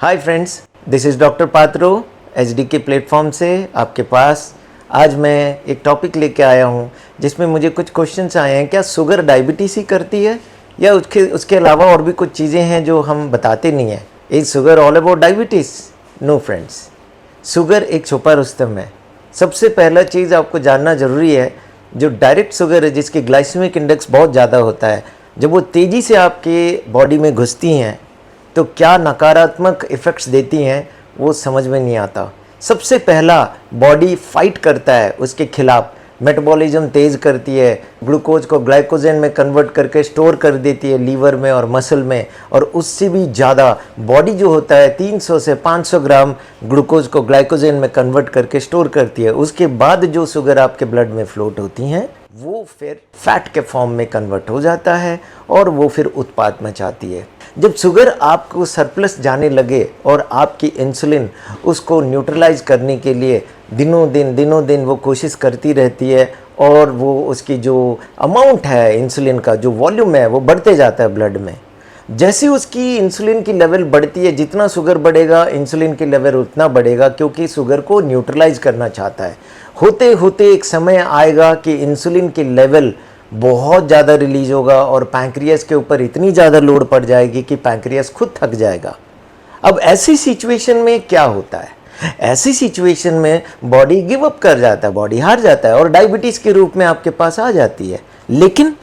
Hi friends, this is doctor Patro HDK platform से आपके पास। आज मैं एक टॉपिक लेके आया हूँ जिसमें मुझे कुछ क्वेश्चंस आए हैं। क्या शुगर डायबिटीज़ ही करती है या उसके अलावा और भी कुछ चीज़ें हैं जो हम बताते नहीं हैं? Is sugar all about diabetes? No friends, sugar एक छुपा रुस्तम है। सबसे पहला चीज़ आपको जानना ज़रूरी है, जो डायरेक्ट शुगर है जिसकी ग्लाइसेमिक इंडेक्स बहुत ज़्यादा होता है, जब वो तेज़ी से आपके बॉडी में घुसती हैं तो क्या नकारात्मक इफ़ेक्ट्स देती हैं वो समझ में नहीं आता। सबसे पहला, बॉडी फाइट करता है उसके खिलाफ, मेटाबॉलिज्म तेज़ करती है, ग्लूकोज को ग्लाइकोजन में कन्वर्ट करके स्टोर कर देती है लीवर में और मसल में, और उससे भी ज़्यादा बॉडी जो होता है 300 से 500 ग्राम ग्लूकोज को ग्लाइकोजन में कन्वर्ट करके स्टोर करती है। उसके बाद जो शुगर आपके ब्लड में फ्लोट होती हैं वो फिर फैट के फॉर्म में कन्वर्ट हो जाता है और वो फिर उत्पाद मचाती है। जब शुगर आपको सरप्लस जाने लगे और आपकी इंसुलिन उसको न्यूट्रलाइज करने के लिए दिनों दिन वो कोशिश करती रहती है, और वो उसकी जो अमाउंट है इंसुलिन का, जो वॉल्यूम है, वो बढ़ते जाता है ब्लड में। जैसे उसकी इंसुलिन की लेवल बढ़ती है, जितना शुगर बढ़ेगा इंसुलिन की लेवल उतना बढ़ेगा, क्योंकि शुगर को न्यूट्रलाइज करना चाहता है। होते होते एक समय आएगा कि इंसुलिन की लेवल बहुत ज़्यादा रिलीज होगा और पैंक्रियास के ऊपर इतनी ज़्यादा लोड पड़ जाएगी कि पैंक्रियास खुद थक जाएगा। अब ऐसी सिचुएशन में क्या होता है? ऐसी सिचुएशन में बॉडी गिव अप कर जाता है, बॉडी हार जाता है और डायबिटीज़ के रूप में आपके पास आ जाती है। लेकिन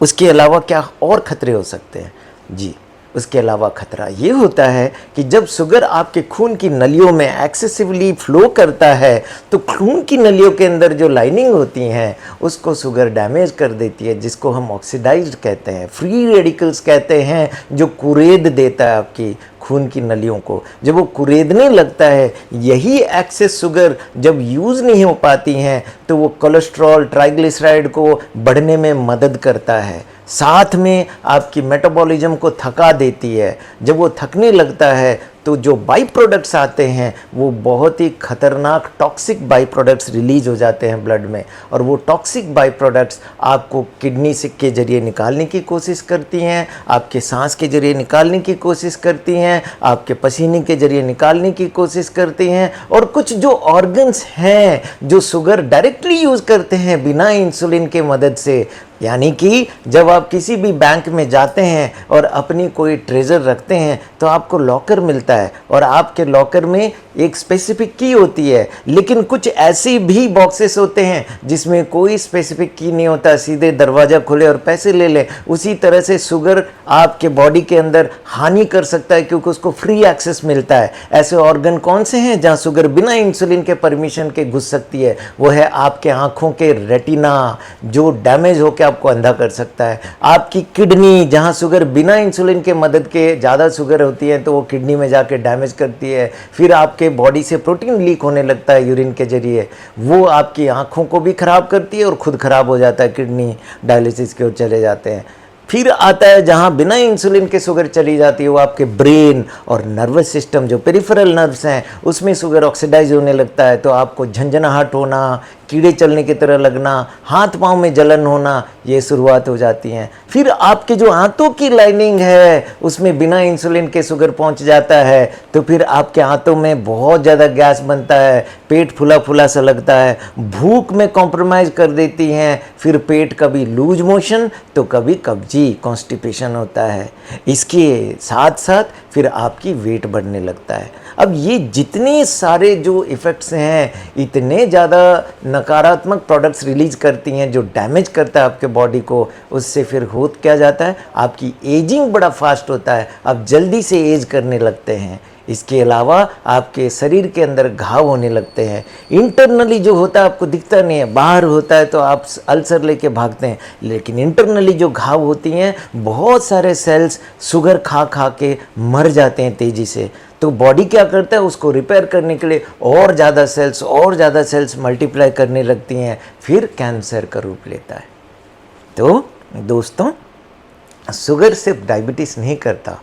उसके अलावा क्या और खतरे हो सकते हैं? जी, उसके अलावा खतरा ये होता है कि जब शुगर आपके खून की नलियों में एक्सेसिवली फ्लो करता है तो खून की नलियों के अंदर जो लाइनिंग होती हैं उसको शुगर डैमेज कर देती है, जिसको हम ऑक्सीडाइज्ड कहते हैं, फ्री रेडिकल्स कहते हैं, जो कुरेद देता है आपकी खून की नलियों को। जब वो कुरेदने लगता है, यही एक्सेस शुगर जब यूज़ नहीं हो पाती हैं तो वो कोलेस्ट्रॉल, ट्राइग्लिसराइड को बढ़ने में मदद करता है, साथ में आपकी मेटाबॉलिज्म को थका देती है। जब वो थकने लगता है तो जो बाई प्रोडक्ट्स आते हैं वो बहुत ही खतरनाक टॉक्सिक बाई प्रोडक्ट्स रिलीज हो जाते हैं ब्लड में, और वो टॉक्सिक बाई प्रोडक्ट्स आपको किडनी से के जरिए निकालने की कोशिश करती हैं, आपके सांस के जरिए निकालने की कोशिश करती हैं, आपके पसीने के जरिए निकालने की कोशिश करती हैं। और कुछ जो ऑर्गन्स हैं जो शुगर डायरेक्टली यूज़ करते हैं बिना इंसुलिन के मदद से, यानी कि जब आप किसी भी बैंक में जाते हैं और अपनी कोई ट्रेजर रखते हैं तो आपको लॉकर मिलता है, और आपके लॉकर में एक स्पेसिफिक की होती है, लेकिन कुछ ऐसे भी बॉक्सेस होते हैं जिसमें कोई स्पेसिफिक की नहीं होता, सीधे दरवाज़ा खोले और पैसे ले लें। उसी तरह से शुगर आपके बॉडी के अंदर हानि कर सकता है क्योंकि उसको फ्री एक्सेस मिलता है। ऐसे ऑर्गन कौन से हैं जहाँ शुगर बिना इंसुलिन के परमिशन के घुस सकती है? वो है आपके आँखों के रेटिना, जो डैमेज होकर आपको अंधा कर सकता है। आपकी किडनी, जहां शुगर बिना इंसुलिन के मदद के ज़्यादा शुगर होती है तो वो किडनी में जाके डैमेज करती है। फिर आपके बॉडी से प्रोटीन लीक होने लगता है यूरिन के जरिए, वो आपकी आंखों को भी खराब करती है और खुद खराब हो जाता है, किडनी डायलिसिस की ओर चले जाते हैं। फिर आता है जहां बिना इंसुलिन के शुगर चली जाती है, वो आपके ब्रेन और नर्वस सिस्टम, जो पेरिफेरल नर्व्स हैं, उसमें शुगर ऑक्सीडाइज होने लगता है तो आपको झंझनाहट होना, कीड़े चलने की तरह लगना, हाथ पांव में जलन होना, ये शुरुआत हो जाती हैं। फिर आपके जो आंतों की लाइनिंग है उसमें बिना इंसुलिन के शुगर पहुंच जाता है तो फिर आपके आंतों में बहुत ज़्यादा गैस बनता है, पेट फुला फुला सा लगता है, भूख में कॉम्प्रोमाइज़ कर देती हैं, फिर पेट कभी लूज मोशन तो कभी कब्जी, कॉन्स्टिपेशन होता है। इसके साथ साथ फिर आपकी वेट बढ़ने लगता है। अब ये जितने सारे जो इफ़ेक्ट्स हैं, इतने ज़्यादा नकारात्मक प्रोडक्ट्स रिलीज करती हैं जो डैमेज करता है आपके बॉडी को, उससे फिर हो क्या जाता है, आपकी एजिंग बड़ा फास्ट होता है, आप जल्दी से एज करने लगते हैं। इसके अलावा आपके शरीर के अंदर घाव होने लगते हैं। इंटरनली जो होता है आपको दिखता नहीं है, बाहर होता है तो आप अल्सर लेके भागते हैं, लेकिन इंटरनली जो घाव होती हैं, बहुत सारे सेल्स शुगर खा खा के मर जाते हैं तेज़ी से। तो बॉडी क्या करता है, उसको रिपेयर करने के लिए और ज़्यादा सेल्स मल्टीप्लाई करने लगती हैं, फिर कैंसर का रूप लेता है। तो दोस्तों, शुगर सिर्फ डायबिटीज़ नहीं करता,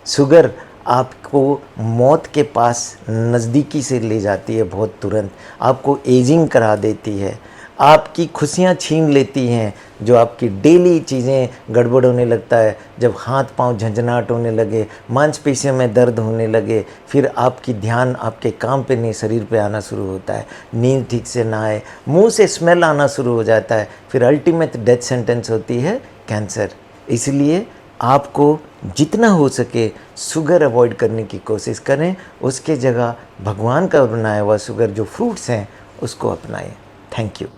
शुगर आपको मौत के पास नज़दीकी से ले जाती है, बहुत तुरंत आपको एजिंग करा देती है। आपकी खुशियाँ छीन लेती हैं, जो आपकी डेली चीज़ें गड़बड़ होने लगता है, जब हाथ पांव झंझनाहट होने लगे, मांसपेशियों में दर्द होने लगे, फिर आपकी ध्यान आपके काम पे नहीं शरीर पे आना शुरू होता है, नींद ठीक से ना आए, मुंह से स्मेल आना शुरू हो जाता है, फिर अल्टीमेट डेथ सेंटेंस होती है कैंसर। इसलिए आपको जितना हो सके शुगर अवॉइड करने की कोशिश करें, उसके जगह भगवान का बनाया हुआ शुगर जो फ्रूट्स हैं उसको अपनाएं। Thank you.